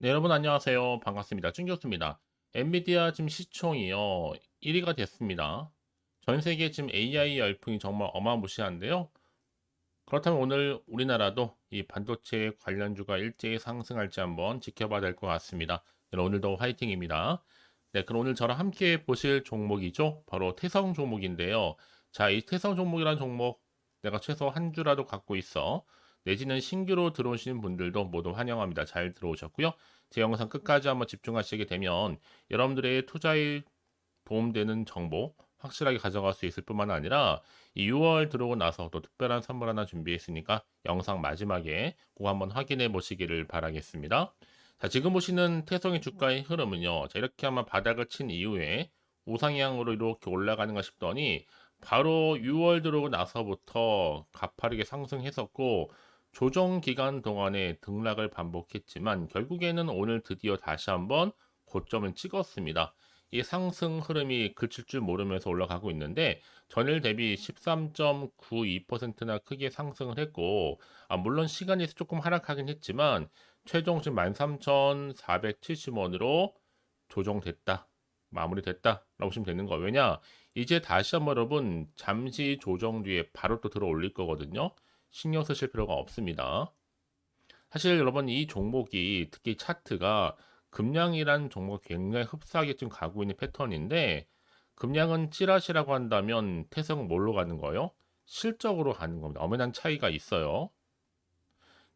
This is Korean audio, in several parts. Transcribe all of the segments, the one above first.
네, 여러분 안녕하세요. 반갑습니다. 쭝교수입니다. 엔비디아 지금 시총이요. 1위가 됐습니다. 전 세계 지금 AI 열풍이 정말 어마무시한데요. 그렇다면 오늘 우리나라도 이 반도체 관련주가 일제히 상승할지 한번 지켜봐야 될 것 같습니다. 네, 오늘도 화이팅입니다. 네, 그럼 오늘 저랑 함께 보실 종목이죠. 바로 태성 종목인데요. 자, 이 태성 종목이란 종목 내가 최소 한 주라도 갖고 있어. 내지는 신규로 들어오시는 분들도 모두 환영합니다. 잘 들어오셨고요. 제 영상 끝까지 한번 집중하시게 되면 여러분들의 투자에 도움되는 정보 확실하게 가져갈 수 있을 뿐만 아니라 이 6월 들어오고 나서 또 특별한 선물 하나 준비했으니까 영상 마지막에 꼭 한번 확인해 보시기를 바라겠습니다. 자, 지금 보시는 태성의 주가의 흐름은요. 자, 이렇게 한번 바닥을 친 이후에 우상향으로 이렇게 올라가는가 싶더니 바로 6월 들어오고 나서부터 가파르게 상승했었고 조정 기간 동안에 등락을 반복했지만 결국에는 오늘 드디어 다시 한번 고점을 찍었습니다. 이 상승 흐름이 그칠 줄 모르면서 올라가고 있는데 전일 대비 13.92%나 크게 상승을 했고 물론 시간에서 조금 하락하긴 했지만 최종 지금 13,470원으로 조정됐다. 마무리됐다. 라고 보시면 되는 거예요. 왜냐? 이제 다시 한번 여러분 잠시 조정 뒤에 바로 또 들어 올릴 거거든요. 신경 쓰실 필요가 없습니다. 사실 여러분 이 종목이 특히 차트가 금량이란 종목 굉장히 흡사하게 지금 가고 있는 패턴인데 금량은 찌라시라고 한다면 태성은 뭘로 가는 거예요? 실적으로 가는 겁니다. 엄연한 차이가 있어요.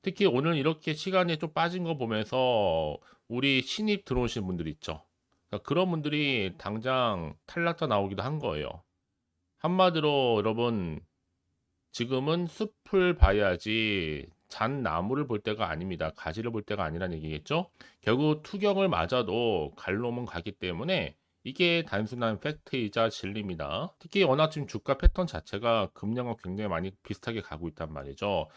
특히 오늘 이렇게 시간에 좀 빠진 거 보면서 우리 신입 들어오신 분들 있죠. 그러니까 그런 분들이 당장 탈락자 나오기도 한 거예요. 한마디로 여러분 지금은 숲을 봐야지 잔 나무를 볼 때가 아닙니다. 가지를 볼 때가 아니라는 얘기겠죠? 결국 투경을 맞아도 갈 놈은 가기 때문에 이게 단순한 팩트이자 진리입니다. 특히 워낙 지금 주가 패턴 자체가 금량과 굉장히 많이 비슷하게 가고 있단 말이죠.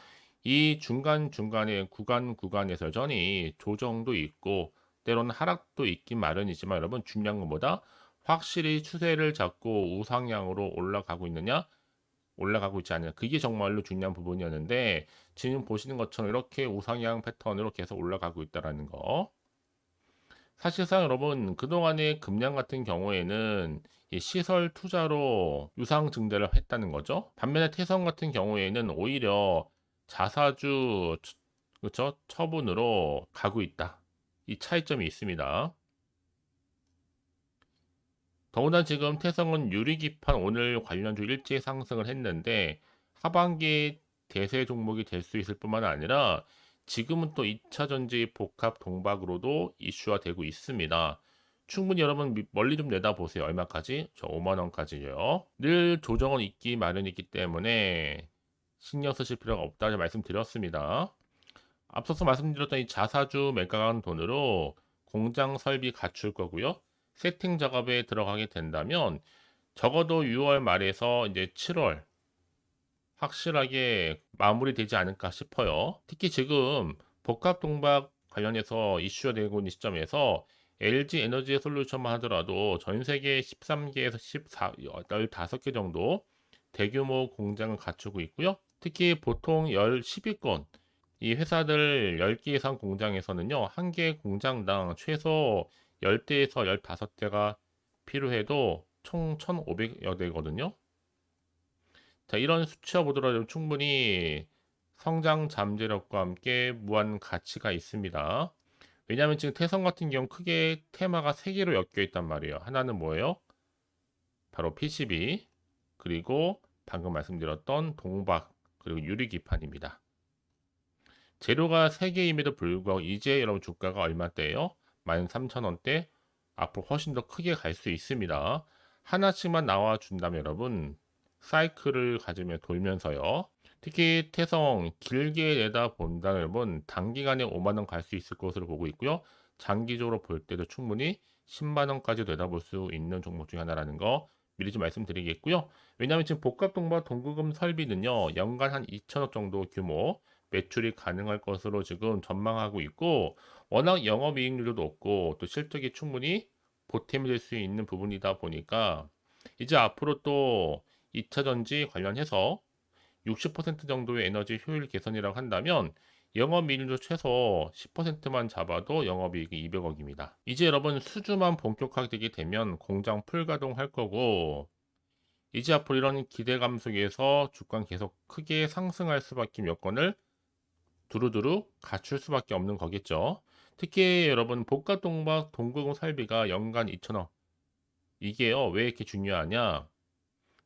이 중간중간에 구간에서 여전히 조정도 있고 때로는 하락도 있긴 마련이지만 여러분 중요한 건 뭐다? 확실히 추세를 잡고 우상향으로 올라가고 있느냐? 올라가고 있지 않냐. 그게 정말로 중요한 부분이었는데 지금 보시는 것처럼 이렇게 우상향 패턴으로 계속 올라가고 있다라는 거. 사실상 여러분 그동안의 금량 같은 경우에는 이 시설 투자로 유상 증대를 했다는 거죠. 반면에 태성 같은 경우에는 오히려 자사주 그렇죠? 처분으로 가고 있다. 이 차이점이 있습니다. 더구나 지금 태성은 유리기판 오늘 관련주 일제 상승을 했는데 하반기 대세 종목이 될 수 있을 뿐만 아니라 지금은 또 2차 전지 복합 동박으로도 이슈화 되고 있습니다. 충분히 여러분 멀리 좀 내다보세요. 얼마까지? 저 5만 원까지요. 늘 조정은 있기 마련이기 때문에 신경 쓰실 필요가 없다고 말씀드렸습니다. 앞서서 말씀드렸던 이 자사주 매각한 돈으로 공장 설비 갖출 거고요. 세팅 작업에 들어가게 된다면 적어도 6월 말에서 이제 7월 확실하게 마무리되지 않을까 싶어요. 특히 지금 복합 동박 관련해서 이슈가 되고 있는 시점에서 LG 에너지 솔루션만 하더라도 전 세계 13개에서 14, 15개 정도 대규모 공장을 갖추고 있고요. 특히 보통 10위권 이 회사들 10개 이상 공장에서는요, 한 개 공장당 최소 10대에서 15대가 필요해도 총 1,500여 대거든요. 자, 이런 수치화 보더라도 충분히 성장 잠재력과 함께 무한 가치가 있습니다. 왜냐하면 지금 태성 같은 경우 크게 테마가 3개로 엮여 있단 말이에요. 하나는 뭐예요? 바로 PCB, 그리고 방금 말씀드렸던 동박, 그리고 유리기판입니다. 재료가 3개임에도 불구하고 이제 여러분 주가가 얼마대예요? 13,000원대 앞으로 훨씬 더 크게 갈 수 있습니다. 하나씩만 나와준다면 여러분 사이클을 가지며 돌면서요. 특히 태성 길게 내다 본다면 여러분 단기간에 5만원 갈 수 있을 것으로 보고 있고요. 장기적으로 볼 때도 충분히 10만원까지 내다볼 수 있는 종목 중에 하나라는 거 미리 좀 말씀드리겠고요. 왜냐하면 지금 복합동박 동구금 설비는요. 연간 한 2천억 정도 규모 매출이 가능할 것으로 지금 전망하고 있고 워낙 영업이익률도 높고 또 실적이 충분히 보탬이 될 수 있는 부분이다 보니까 이제 앞으로 또 2차 전지 관련해서 60% 정도의 에너지 효율 개선이라고 한다면 영업이익률도 최소 10%만 잡아도 영업이익이 200억입니다. 이제 여러분 수주만 본격화되게 되면 공장 풀가동할 거고, 이제 앞으로 이런 기대감 속에서 주가는 계속 크게 상승할 수밖에 여건을 두루두루 갖출 수밖에 없는 거겠죠. 특히 여러분 복합동박 동구공 설비가 연간 2천억, 이게요 왜 이렇게 중요하냐?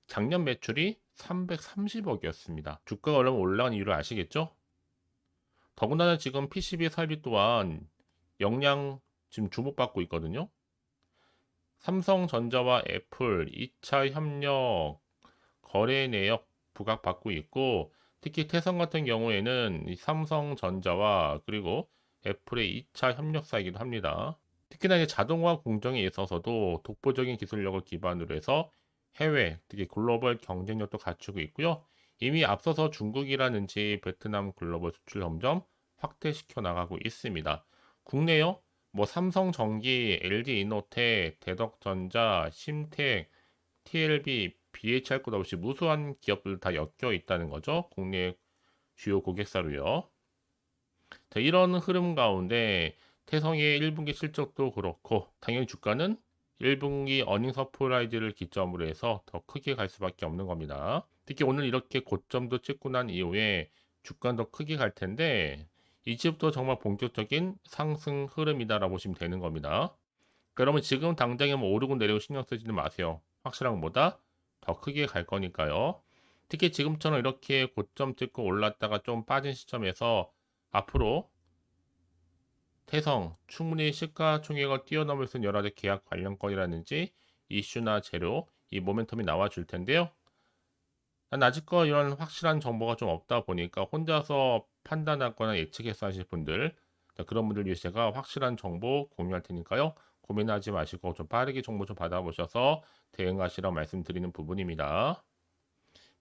작년 매출이 330억이었습니다. 주가가 얼마나 올라간 이유를 아시겠죠? 더군다나 지금 PCB 설비 또한 역량 지금 주목받고 있거든요. 삼성전자와 애플 2차 협력 거래 내역 부각받고 있고, 특히 태성 같은 경우에는 이 삼성전자와 그리고 애플의 2차 협력사이기도 합니다. 특히나 이제 자동화 공정에 있어서도 독보적인 기술력을 기반으로 해서 해외, 특히 글로벌 경쟁력도 갖추고 있고요. 이미 앞서서 중국이라든지 베트남 글로벌 수출 점점 확대시켜 나가고 있습니다. 국내요? 뭐 삼성전기, LG이노텍, 대덕전자, 심텍, TLB, BH할 것 없이 무수한 기업들 다 엮여 있다는 거죠. 국내 주요 고객사로요. 자, 이런 흐름 가운데 태성의 1분기 실적도 그렇고 당연히 주가는 1분기 어닝 서프라이즈를 기점으로 해서 더 크게 갈 수밖에 없는 겁니다. 특히 오늘 이렇게 고점도 찍고 난 이후에 주가는 더 크게 갈 텐데 이제부터 정말 본격적인 상승 흐름이다라고 보시면 되는 겁니다. 그러면 지금 당장에 뭐 오르고 내리고 신경 쓰지는 마세요. 확실한 것보다 더 크게 갈 거니까요. 특히 지금처럼 이렇게 고점 찍고 올랐다가 좀 빠진 시점에서 앞으로 태성 충분히 시가총액을 뛰어넘을 수 있는 여러 가지 계약 관련 건이라든지 이슈나 재료, 이 모멘텀이 나와 줄 텐데요. 난 아직껏 이런 확실한 정보가 좀 없다 보니까 혼자서 판단하거나 예측해서 하실 분들, 그런 분들 위해 제가 확실한 정보 공유할 테니까요. 고민하지 마시고 좀 빠르게 정보 좀 받아보셔서 대응하시라고 말씀드리는 부분입니다.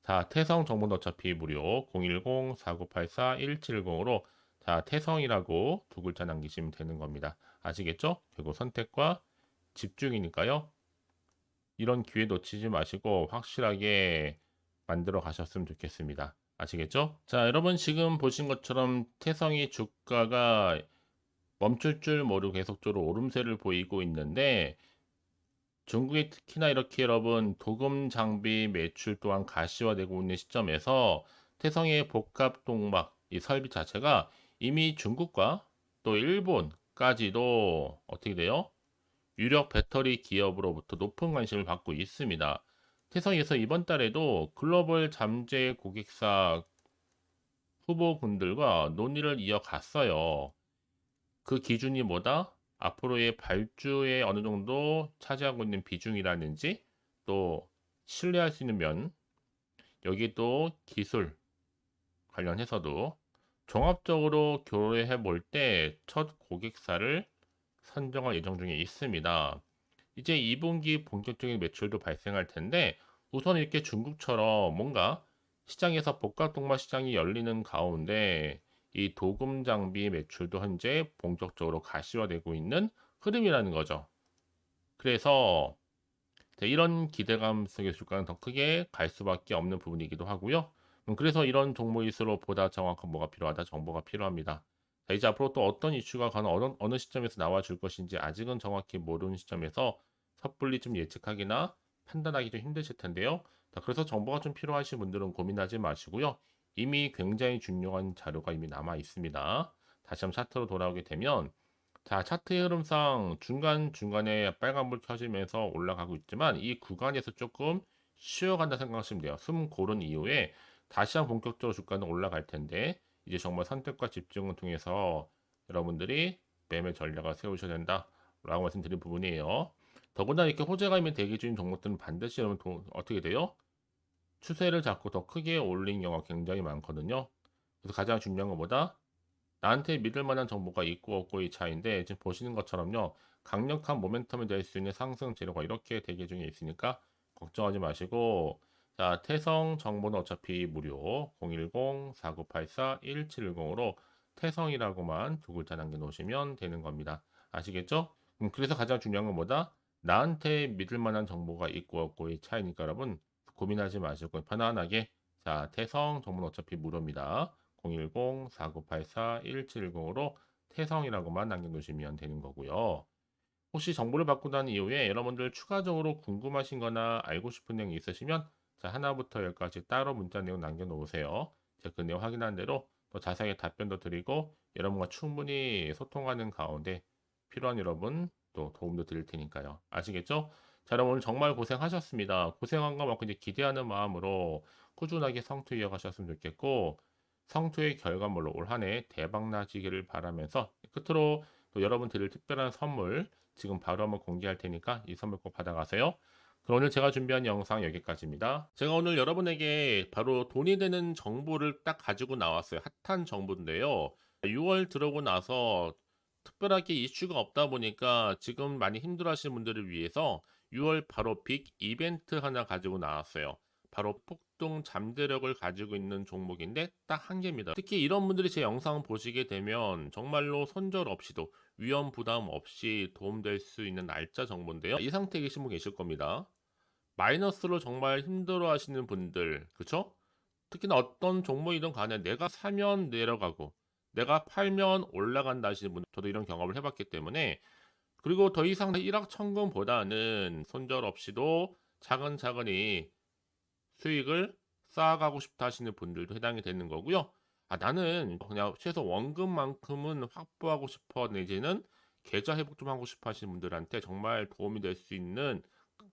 자, 태성 정보는 어차피 무료 010-4984-1710으로 자, 태성이라고 두 글자 남기시면 되는 겁니다. 아시겠죠? 결국 선택과 집중이니까요. 이런 기회 놓치지 마시고 확실하게 만들어 가셨으면 좋겠습니다. 아시겠죠? 자, 여러분 지금 보신 것처럼 태성이 주가가 멈출 줄 모르고 계속적으로 오름세를 보이고 있는데 중국이 특히나 이렇게 여러분 도금 장비 매출 또한 가시화되고 있는 시점에서 태성의 복합 동막 이 설비 자체가 이미 중국과 또 일본까지도 어떻게 돼요? 유력 배터리 기업으로부터 높은 관심을 받고 있습니다. 태성에서 이번 달에도 글로벌 잠재 고객사 후보군들과 논의를 이어갔어요. 그 기준이 뭐다? 앞으로의 발주에 어느 정도 차지하고 있는 비중이라든지 또 신뢰할 수 있는 면, 여기 또 기술 관련해서도 종합적으로 교류해 볼 때 첫 고객사를 선정할 예정 중에 있습니다. 이제 2분기 본격적인 매출도 발생할 텐데 우선 이렇게 중국처럼 뭔가 시장에서 복합동막 시장이 열리는 가운데 이 도금 장비 매출도 현재 본격적으로 가시화되고 있는 흐름이라는 거죠. 그래서 이런 기대감 속에 주가는 더 크게 갈 수밖에 없는 부분이기도 하고요. 그래서 이런 종목일수록 보다 정확한 뭐가 필요하다, 정보가 필요합니다. 자, 이제 앞으로 또 어떤 이슈가 어느 시점에서 나와 줄 것인지 아직은 정확히 모르는 시점에서 섣불리 좀 예측하기나 판단하기 좀 힘드실 텐데요. 자, 그래서 정보가 좀 필요하신 분들은 고민하지 마시고요. 이미 굉장히 중요한 자료가 이미 남아 있습니다. 다시 한번 차트로 돌아오게 되면 자, 차트의 흐름상 중간중간에 빨간불 켜지면서 올라가고 있지만 이 구간에서 조금 쉬어간다 생각하시면 돼요. 숨 고른 이후에 다시 한번 본격적으로 주가는 올라갈 텐데 이제 정말 선택과 집중을 통해서 여러분들이 매매 전략을 세우셔야 된다라고 말씀드린 부분이에요. 더군다나 이렇게 호재감이 대기 중인 종목들은 반드시 여러분 어떻게 돼요? 추세를 잡고 더 크게 올린 경우가 굉장히 많거든요. 그래서 가장 중요한 것보다 나한테 믿을 만한 정보가 있고 없고의 차이인데 지금 보시는 것처럼요. 강력한 모멘텀이 될 수 있는 상승 재료가 이렇게 대기 중에 있으니까 걱정하지 마시고 자, 태성 정보는 어차피 무료 010-4984-1710으로 태성이라고만 두 글자 남겨 놓으시면 되는 겁니다. 아시겠죠? 그래서 가장 중요한 건 뭐다? 나한테 믿을 만한 정보가 있고 없고의 차이니까 여러분 고민하지 마시고 편안하게 자, 태성 정보는 어차피 무료입니다. 010-4984-1710으로 태성이라고만 남겨놓으시면 되는 거고요. 혹시 정보를 받고 난 이후에 여러분들 추가적으로 궁금하신 거나 알고 싶은 내용이 있으시면 자, 하나부터 열까지 따로 문자 내용 남겨놓으세요. 제가 그 내용 확인한 대로 더 자세하게 답변도 드리고 여러분과 충분히 소통하는 가운데 필요한 여러분 또 도움도 드릴 테니까요. 아시겠죠? 자, 여러분 오늘 정말 고생하셨습니다. 고생한 것만큼 이제 기대하는 마음으로 꾸준하게 성투 이어가셨으면 좋겠고 성투의 결과물로 올 한 해 대박 나시기를 바라면서 끝으로 또 여러분 드릴 특별한 선물 지금 바로 한번 공개할 테니까 이 선물 꼭 받아가세요. 그럼 오늘 제가 준비한 영상 여기까지입니다. 제가 오늘 여러분에게 바로 돈이 되는 정보를 딱 가지고 나왔어요. 핫한 정보인데요. 6월 들어오고 나서 특별하게 이슈가 없다 보니까 지금 많이 힘들어하시는 분들을 위해서 6월 바로 빅 이벤트 하나 가지고 나왔어요. 바로 폭등 잠재력을 가지고 있는 종목인데 딱 한 개입니다. 특히 이런 분들이 제 영상 보시게 되면 정말로 손절 없이도 위험 부담 없이 도움될 수 있는 날짜 정보인데요. 이 상태에 계신 분 계실 겁니다. 마이너스로 정말 힘들어 하시는 분들, 그쵸? 특히나 어떤 종목이든 간에 내가 사면 내려가고 내가 팔면 올라간다 하시는 분, 저도 이런 경험을 해봤기 때문에 그리고 더 이상 일확천금보다는 손절 없이도 차근차근히 수익을 쌓아가고 싶다 하시는 분들도 해당이 되는 거고요. 아, 나는 그냥 최소 원금만큼은 확보하고 싶어 내지는 계좌 회복 좀 하고 싶어 하시는 분들한테 정말 도움이 될 수 있는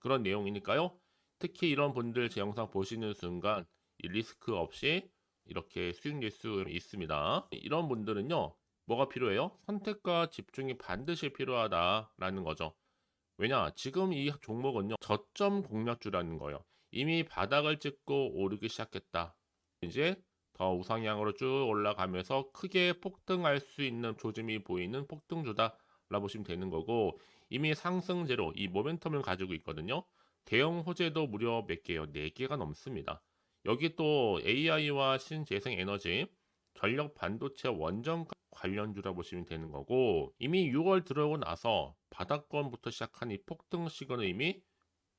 그런 내용이니까요. 특히 이런 분들 제 영상 보시는 순간 이 리스크 없이 이렇게 수익 낼 수 있습니다. 이런 분들은요, 뭐가 필요해요? 선택과 집중이 반드시 필요하다라는 거죠. 왜냐? 지금 이 종목은요, 저점 공략주라는 거예요. 이미 바닥을 찍고 오르기 시작했다. 이제 더 우상향으로 쭉 올라가면서 크게 폭등할 수 있는 조짐이 보이는 폭등주다. 라 보시면 되는 거고, 이미 상승제로 이 모멘텀을 가지고 있거든요. 대형 호재도 무려 몇 개요? 4개가 넘습니다. 여기 또 AI와 신재생 에너지, 전력 반도체 원전 관련주라 보시면 되는 거고 이미 6월 들어오고 나서 바닥권부터 시작한 이 폭등 시그널 이미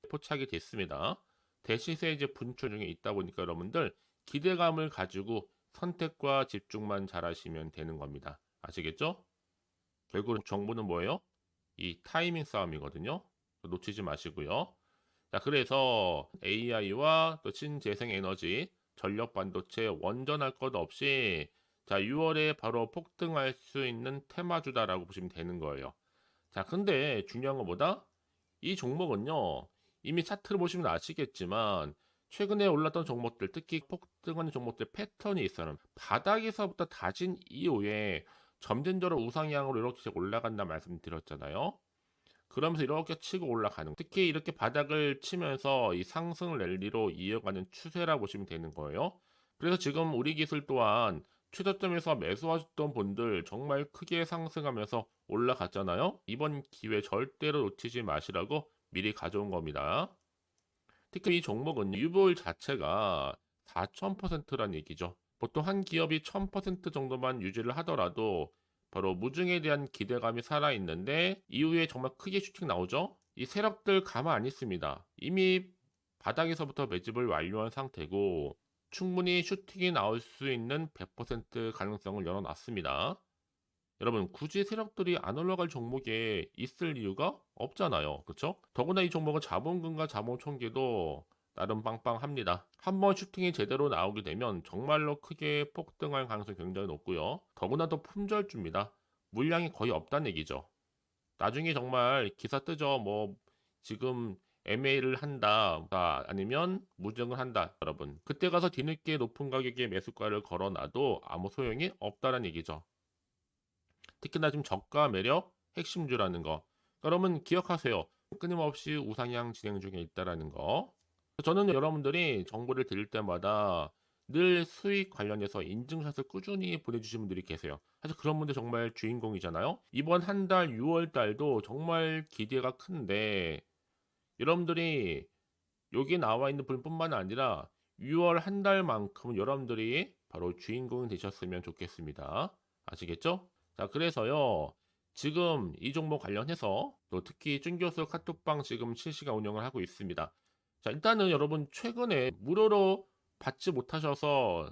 포착이 됐습니다. 대시세 이제 분출 중에 있다 보니까 여러분들 기대감을 가지고 선택과 집중만 잘하시면 되는 겁니다. 아시겠죠? 결국 정보는 뭐예요? 이 타이밍 싸움이거든요. 놓치지 마시고요. 자, 그래서 AI와 또 신재생 에너지, 전력 반도체 원전할 것 없이 자, 6월에 바로 폭등할 수 있는 테마주다라고 보시면 되는 거예요. 자, 근데 중요한 것보다 이 종목은요, 이미 차트를 보시면 아시겠지만 최근에 올랐던 종목들, 특히 폭등하는 종목들 패턴이 있어요. 바닥에서부터 다진 이후에 점진적으로 우상향으로 이렇게 올라간다 말씀드렸잖아요. 그러면서 이렇게 치고 올라가는 특히 이렇게 바닥을 치면서 이 상승 랠리로 이어가는 추세라 보시면 되는 거예요. 그래서 지금 우리 기술 또한 최저점에서 매수하셨던 분들 정말 크게 상승하면서 올라갔잖아요. 이번 기회 절대로 놓치지 마시라고 미리 가져온 겁니다. 특히 이 종목은 유볼 자체가 4000%란 얘기죠. 보통 한 기업이 1000% 정도만 유지를 하더라도 바로 무중에 대한 기대감이 살아있는데 이후에 정말 크게 슈팅 나오죠. 이 세력들 가만 안 있습니다. 이미 바닥에서부터 매집을 완료한 상태고 충분히 슈팅이 나올 수 있는 100% 가능성을 열어놨습니다. 여러분 굳이 세력들이 안 올라갈 종목에 있을 이유가 없잖아요. 그렇죠? 더구나 이 종목은 자본금과 자본 총계도 나름 빵빵합니다. 한번 슈팅이 제대로 나오게 되면 정말로 크게 폭등할 가능성이 굉장히 높고요. 더구나 더 품절주입니다. 물량이 거의 없다는 얘기죠. 나중에 정말 기사 뜨죠. 뭐 지금 MA를 한다 아니면 무증을 한다 여러분 그때 가서 뒤늦게 높은 가격에 매수가를 걸어놔도 아무 소용이 없다는 얘기죠. 특히나 지금 저가 매력 핵심주라는 거. 여러분 기억하세요. 끊임없이 우상향 진행 중에 있다라는 거. 저는 여러분들이 정보를 드릴 때마다 늘 수익 관련해서 인증샷을 꾸준히 보내주신 분들이 계세요. 사실 그런 분들 정말 주인공이잖아요. 이번 한 달 6월 달도 정말 기대가 큰데 여러분들이 여기 나와 있는 분뿐만 아니라 6월 한 달만큼 여러분들이 바로 주인공이 되셨으면 좋겠습니다. 아시겠죠? 자, 그래서요. 지금 이 종목 관련해서 또 특히 쭌교수 카톡방 지금 실시간 운영을 하고 있습니다. 자, 일단은 여러분 최근에 무료로 받지 못하셔서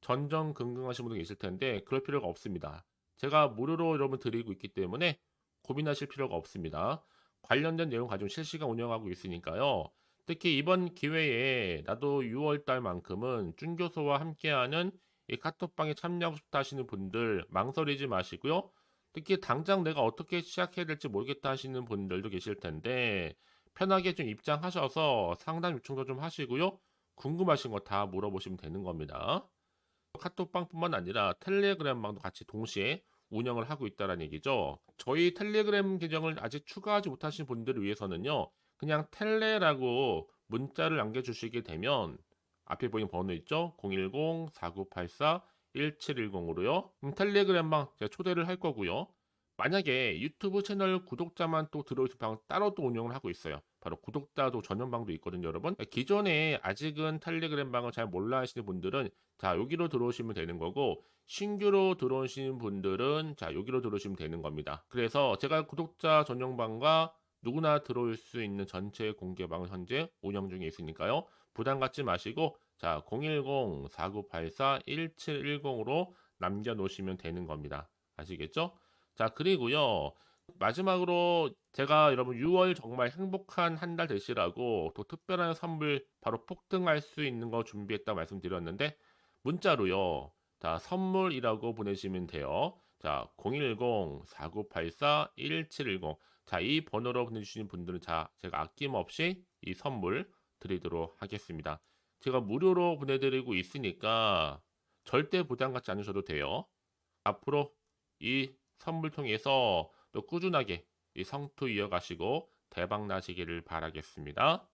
전전긍긍하시는 분도 계실 텐데 그럴 필요가 없습니다. 제가 무료로 여러분 드리고 있기 때문에 고민하실 필요가 없습니다. 관련된 내용 가지고 실시간 운영하고 있으니까요. 특히 이번 기회에 나도 6월 달만큼은 준교수와 함께하는 이 카톡방에 참여하고 싶다 하시는 분들 망설이지 마시고요. 특히 당장 내가 어떻게 시작해야 될지 모르겠다 하시는 분들도 계실 텐데 편하게 좀 입장하셔서 상담 요청도 좀 하시고요. 궁금하신 거 다 물어보시면 되는 겁니다. 카톡방뿐만 아니라 텔레그램방도 같이 동시에 운영을 하고 있다는 얘기죠. 저희 텔레그램 계정을 아직 추가하지 못하신 분들을 위해서는요. 그냥 텔레라고 문자를 남겨주시게 되면 앞에 보이는 번호 있죠? 010-4984-1710으로요. 텔레그램방 제가 초대를 할 거고요. 만약에 유튜브 채널 구독자만 또 들어오실 방 따로 또 운영을 하고 있어요. 바로 구독자도 전용방도 있거든요, 여러분. 기존에 아직은 텔레그램 방을 잘 몰라 하시는 분들은 자, 여기로 들어오시면 되는 거고 신규로 들어오시는 분들은 자, 여기로 들어오시면 되는 겁니다. 그래서 제가 구독자 전용방과 누구나 들어올 수 있는 전체 공개방을 현재 운영 중에 있으니까요. 부담 갖지 마시고 자, 010-4984-1710으로 남겨놓으시면 되는 겁니다. 아시겠죠? 자, 그리고요. 마지막으로 제가 여러분 6월 정말 행복한 한 달 되시라고 또 특별한 선물 바로 폭등할 수 있는 거 준비했다 말씀드렸는데 문자로요. 자, 선물이라고 보내시면 돼요. 자, 010-4984-1710. 자, 이 번호로 보내주시는 분들은 자, 제가 아낌없이 이 선물 드리도록 하겠습니다. 제가 무료로 보내드리고 있으니까 절대 부담 갖지 않으셔도 돼요. 앞으로 이 선물 통해서 또 꾸준하게 이 성투 이어가시고 대박 나시기를 바라겠습니다.